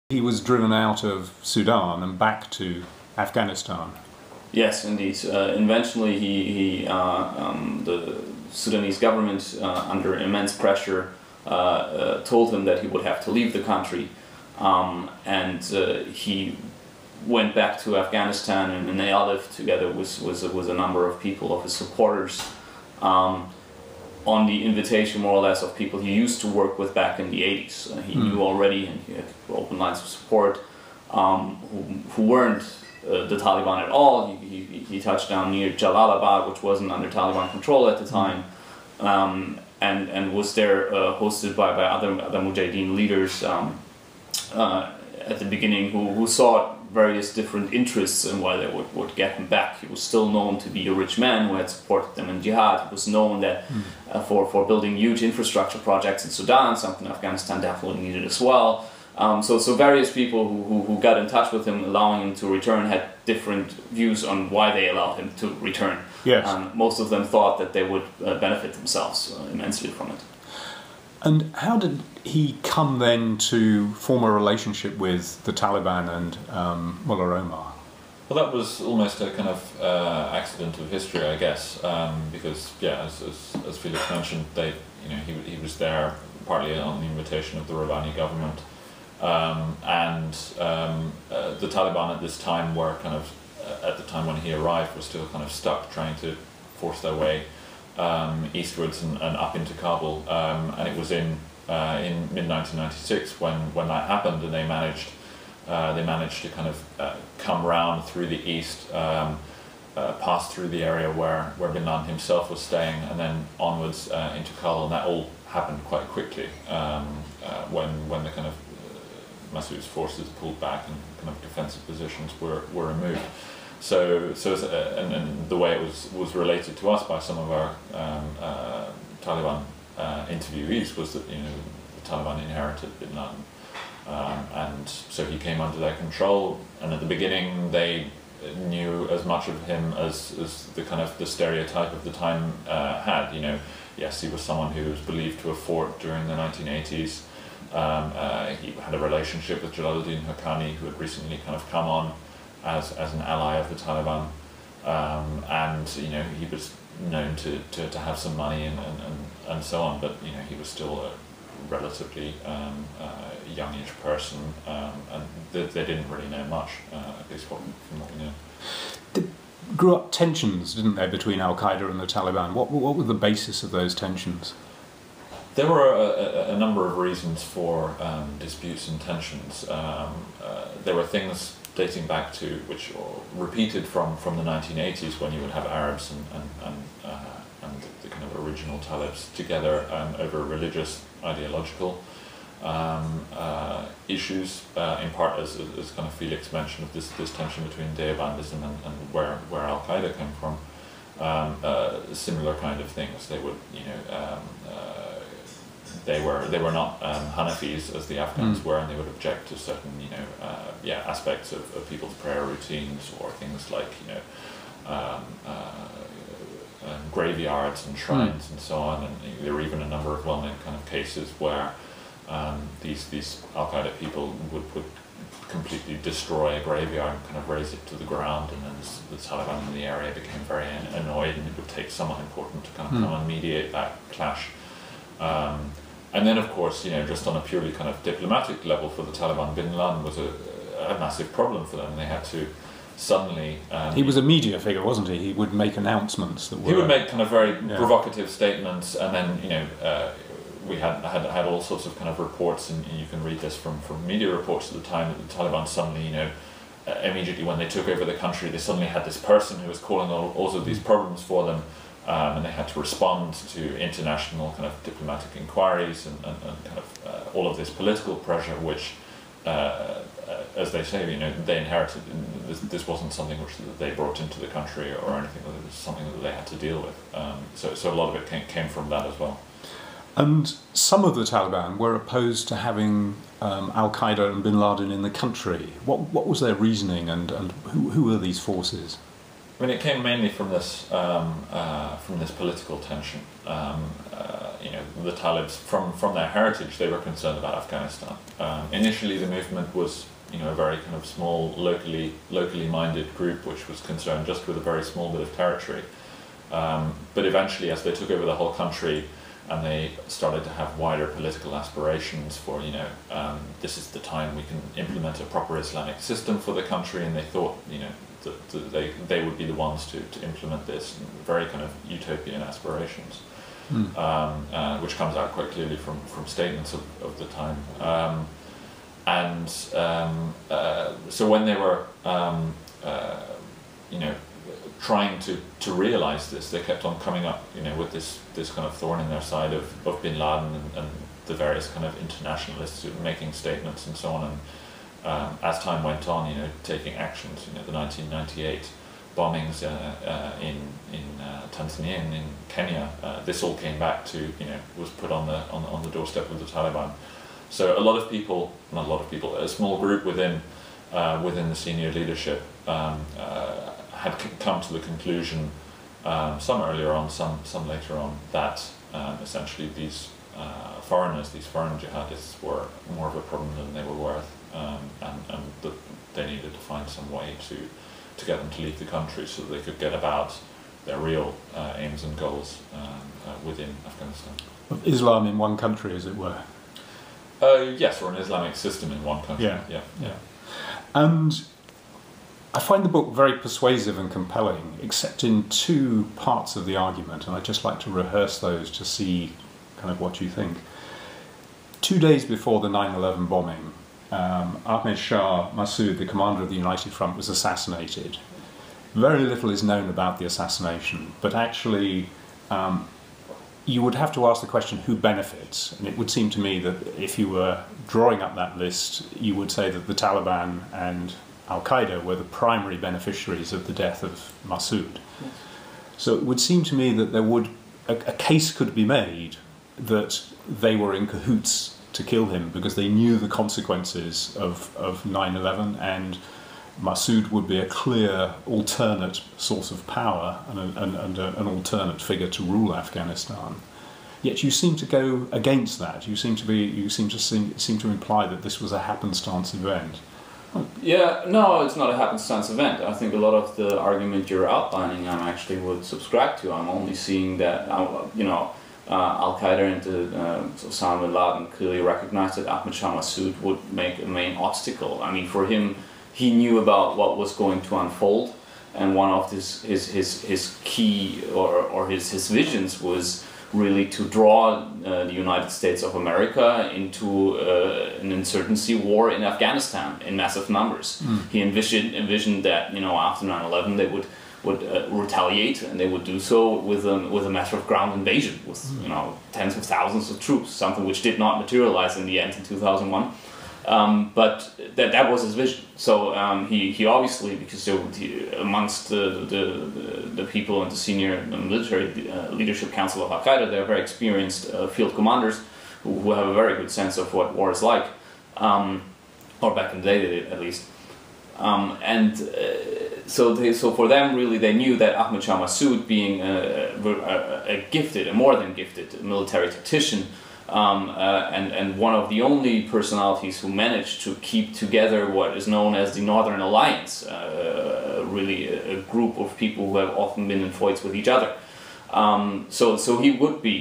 He was driven out of Sudan and back to Afghanistan. Yes, indeed. Eventually, the Sudanese government, under immense pressure, told him that he would have to leave the country, and he went back to Afghanistan, and they all lived together with a number of people, of his supporters, on the invitation, more or less, of people he used to work with back in the 80s. He knew already, and he had open lines of support, who weren't the Taliban at all. He touched down near Jalalabad, which wasn't under Taliban control at the time, and was there hosted by other Mujahideen leaders at the beginning, who saw various different interests in why they would get him back. He was still known to be a rich man who had supported them in jihad. He was known that for building huge infrastructure projects in Sudan, something Afghanistan definitely needed as well. So various people who got in touch with him, allowing him to return, had different views on why they allowed him to return. Yes. Most of them thought that they would benefit themselves immensely from it. And how did he come then to form a relationship with the Taliban and Mullah Omar? Well, that was almost a kind of accident of history, I guess, because yeah, as Felix mentioned, he was there partly on the invitation of the Rabbani government, and the Taliban at this time were kind of, at the time when he arrived, were still kind of stuck trying to force their way eastwards and up into Kabul, and it was in mid-1996 when that happened, and they managed to kind of come round through the east, pass through the area where bin Laden himself was staying, and then onwards into Kabul, and that all happened quite quickly when the kind of Masood's forces pulled back and kind of defensive positions were removed. So and the way it was related to us by some of our Taliban interviewees was that the Taliban inherited bin Laden, and so he came under their control. And at the beginning, they knew as much of him as the kind of the stereotype of the time had. Yes, he was someone who was believed to have fought during the 1980s. He had a relationship with Jalaluddin Haqqani, who had recently kind of come on as an ally of the Taliban, and he was known to have some money and so on, but he was still a relatively youngish person, and they didn't really know much, at least from what we know. There grew up tensions, didn't there, between Al-Qaeda and the Taliban? What were the basis of those tensions? There were a number of reasons for disputes and tensions. There were things dating back to, which repeated from the 1980s, when you would have Arabs and the kind of original Talibs together over religious, ideological issues, in part as kind of Felix mentioned, of this tension between Deobandism and where Al-Qaeda came from. Similar kind of things. They would, they were not Hanafis as the Afghans were, and they would object to certain aspects of people's prayer routines, or things like graveyards and shrines and so on. And there were even a number of well-known kind of cases where these Al-Qaeda people would completely destroy a graveyard and kind of raze it to the ground, and then the Taliban in the area became very annoyed, and it would take someone important to kind of come and mediate that clash. And then, of course, just on a purely kind of diplomatic level for the Taliban, bin Laden was a massive problem for them. They had to suddenly... he was a media figure, wasn't he? He would make announcements that were... He would make kind of very provocative statements, and then, we had all sorts of kind of reports, and you can read this from media reports at the time, that the Taliban suddenly, immediately when they took over the country, they suddenly had this person who was calling all of these problems for them. And they had to respond to international kind of diplomatic inquiries and kind of all of this political pressure, which, as they say, they inherited. This wasn't something which they brought into the country or anything. It was something that they had to deal with. So a lot of it came from that as well. And some of the Taliban were opposed to having Al-Qaeda and bin Laden in the country. What was their reasoning, and who were these forces? I mean, it came mainly from this political tension. you know, the Talibs, from their heritage, they were concerned about Afghanistan. Initially, the movement was, you know, a very kind of small, locally minded group, which was concerned just with a very small bit of territory. But eventually, as they took over the whole country, and they started to have wider political aspirations for, you know, this is the time we can implement a proper Islamic system for the country, and they thought, you know, they would be the ones to implement this, very kind of utopian aspirations, which comes out quite clearly from statements of the time. So when they were, you know, trying to realise this, they kept on coming up, you know, with this kind of thorn in their side of Bin Laden and the various kind of internationalists who were making statements and so on. And as time went on, you know, taking actions, you know, the 1998 bombings in Tanzania and in Kenya, this all came back to, you know, was put on the doorstep of the Taliban. So a lot of people, not a lot of people, a small group within the senior leadership had come to the conclusion, some earlier on, some later on, that essentially these foreign jihadists were more of a problem than they were worth, and that they needed to find some way to get them to leave the country so that they could get about their real aims and goals within Afghanistan. Islam in one country, as it were. Yes, or an Islamic system in one country. Yeah. And I find the book very persuasive and compelling, except in two parts of the argument, and I'd just like to rehearse those to see kind of what you think. 2 days before the 9/11 bombing, Ahmed Shah Masood, the commander of the United Front, was assassinated. Very little is known about the assassination, but actually you would have to ask the question, who benefits? And it would seem to me that if you were drawing up that list, you would say that the Taliban and Al-Qaeda were the primary beneficiaries of the death of Masood. Yes. So it would seem to me that there would a case could be made that they were in cahoots to kill him because they knew the consequences of 9/11, and Masood would be a clear alternate source of power and an alternate figure to rule Afghanistan. Yet you seem to go against that. You seem to imply that this was a happenstance event. Yeah, no, it's not a happenstance event. I think a lot of the argument you're outlining, I actually would subscribe to. I'm only seeing that, you know, Al-Qaeda and Osama bin Laden clearly recognized that Ahmed Shah Masood would make a main obstacle. I mean, for him, he knew about what was going to unfold, and one of his key or his visions was really to draw the United States of America into an insurgency war in Afghanistan in massive numbers. He envisioned that, you know, after 9/11 they would retaliate, and they would do so with a massive ground invasion with you know, tens of thousands of troops, something which did not materialize in the end in 2001. But that was his vision. So he obviously, because amongst the people in the senior military leadership council of Al-Qaeda, they're very experienced field commanders who have a very good sense of what war is like, or back in the day they did at least. So for them, really, they knew that Ahmed Shah Masood, being a more than gifted military tactician, and one of the only personalities who managed to keep together what is known as the Northern Alliance, really a group of people who have often been in fights with each other. So he would be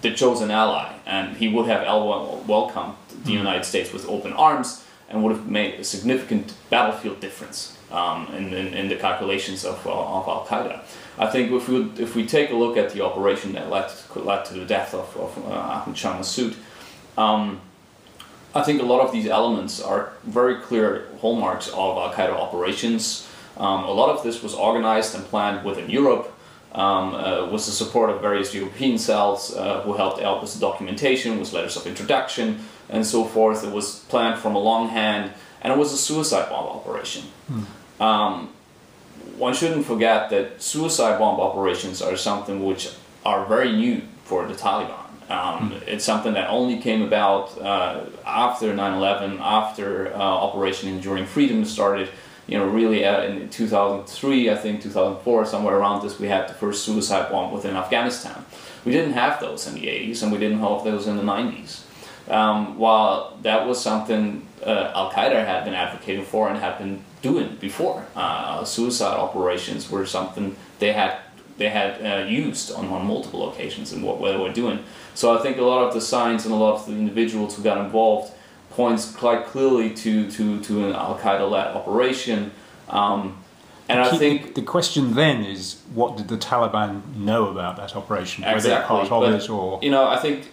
the chosen ally, and he would have welcomed the United States with open arms, and would have made a significant battlefield difference in the calculations of Al-Qaeda. I think if we take a look at the operation that led to the death of Ahmed Shah Masood, I think a lot of these elements are very clear hallmarks of Al-Qaeda operations. A lot of this was organized and planned within Europe, with the support of various European cells who helped out with the documentation, with letters of introduction, and so forth. It was planned from a long hand, and it was a suicide bomb operation. One shouldn't forget that suicide bomb operations are something which are very new for the Taliban. It's something that only came about after 9/11, after Operation Enduring Freedom started really in 2003, I think 2004, somewhere around this, we had the first suicide bomb within Afghanistan. We didn't have those in the 80s, and we didn't have those in the 90s. While that was something Al-Qaeda had been advocating for and had been doing before. Suicide operations were something they had used on multiple occasions in what they were doing. So I think a lot of the signs and a lot of the individuals who got involved points quite clearly to an Al-Qaeda-led operation. And I think the question then is, what did the Taliban know about that operation? Exactly, were they part of it, or I think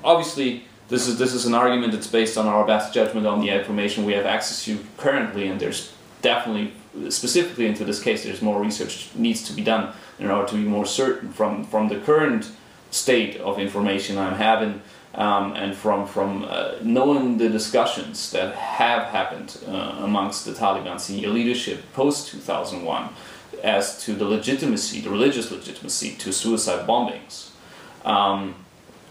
obviously this is an argument that's based on our best judgment on the information we have access to currently, and there's definitely, specifically into this case, there's more research needs to be done in order to be more certain from the current state of information I'm having. And from knowing the discussions that have happened amongst the Taliban senior leadership post-2001 as to the legitimacy, the religious legitimacy to suicide bombings,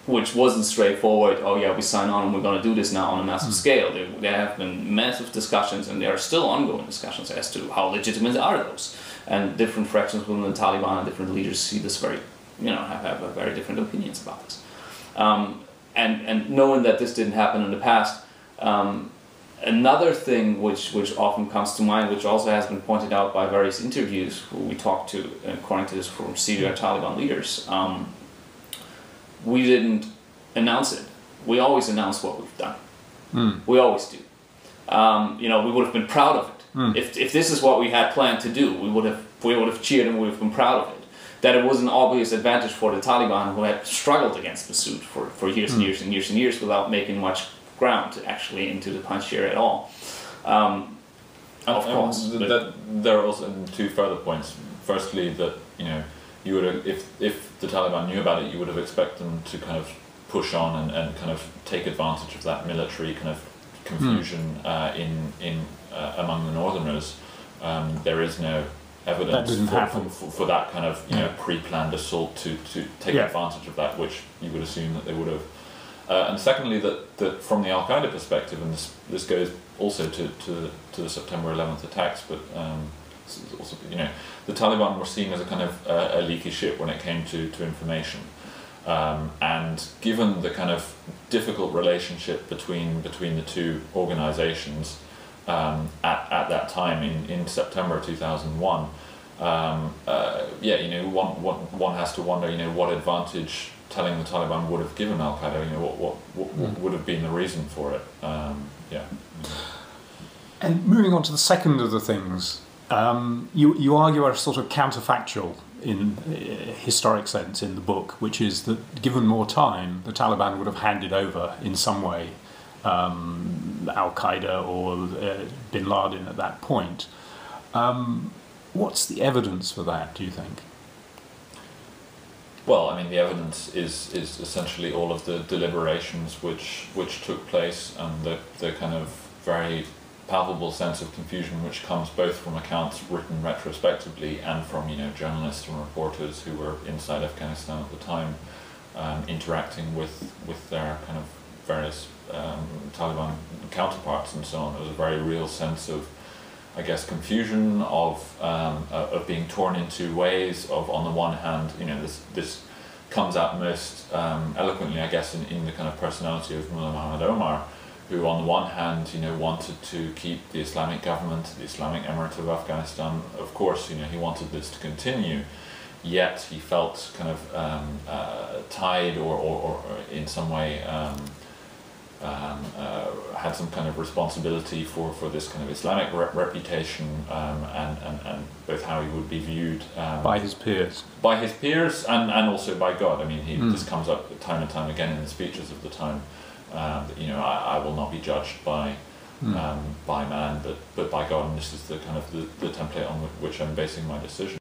which wasn't straightforward, oh yeah, we sign on and we're going to do this now on a massive scale. There have been massive discussions, and there are still ongoing discussions as to how legitimate are those. And different fractions within the Taliban and different leaders see this very, have very different opinions about this. And knowing that this didn't happen in the past, another thing which often comes to mind, which also has been pointed out by various interviews who we talked to, according to this from senior Taliban leaders, we didn't announce it. We always announce what we've done. We always do. We would have been proud of it. If this is what we had planned to do, we would have cheered and we would have been proud of it. That it was an obvious advantage for the Taliban, who had struggled against Masood for years and years and years and years without making much ground actually into the Panjshir at all. Of course. There are also two further points. Firstly, that you would have, if the Taliban knew about it, you would have expected them to kind of push on and kind of take advantage of that military kind of confusion among the Northerners. There is no evidence for that kind of pre-planned assault to take advantage of that, which you would assume that they would have. And secondly, that from the Al-Qaeda perspective, and this goes also to the September 11th attacks, but also the Taliban were seen as a kind of a leaky ship when it came to information. And given the kind of difficult relationship between the two organizations at that time in September 2001, one has to wonder, what advantage telling the Taliban would have given Al Qaeda. What would have been the reason for it? And moving on to the second of the things, you argue are sort of counterfactual in a historic sense in the book, which is that given more time, the Taliban would have handed over in some way Al-Qaeda or bin Laden at that point. What's the evidence for that, do you think? Well, I mean, the evidence is essentially all of the deliberations which took place, and the kind of very palpable sense of confusion which comes both from accounts written retrospectively and from journalists and reporters who were inside Afghanistan at the time, interacting with their kind of various Taliban counterparts and so on. There was a very real sense of, I guess, confusion, of being torn in two ways. Of, on the one hand, this comes out most eloquently, I guess, in the kind of personality of Mullah Muhammad Omar, who on the one hand, wanted to keep the Islamic government, the Islamic Emirate of Afghanistan. Of course, he wanted this to continue, yet he felt kind of tied or in some way had some kind of responsibility for this kind of Islamic reputation, and both how he would be viewed by his peers, and also by God. I mean, this comes up time and time again in the speeches of the time. I will not be judged by man, but by God, and this is the kind of the template on which I'm basing my decision.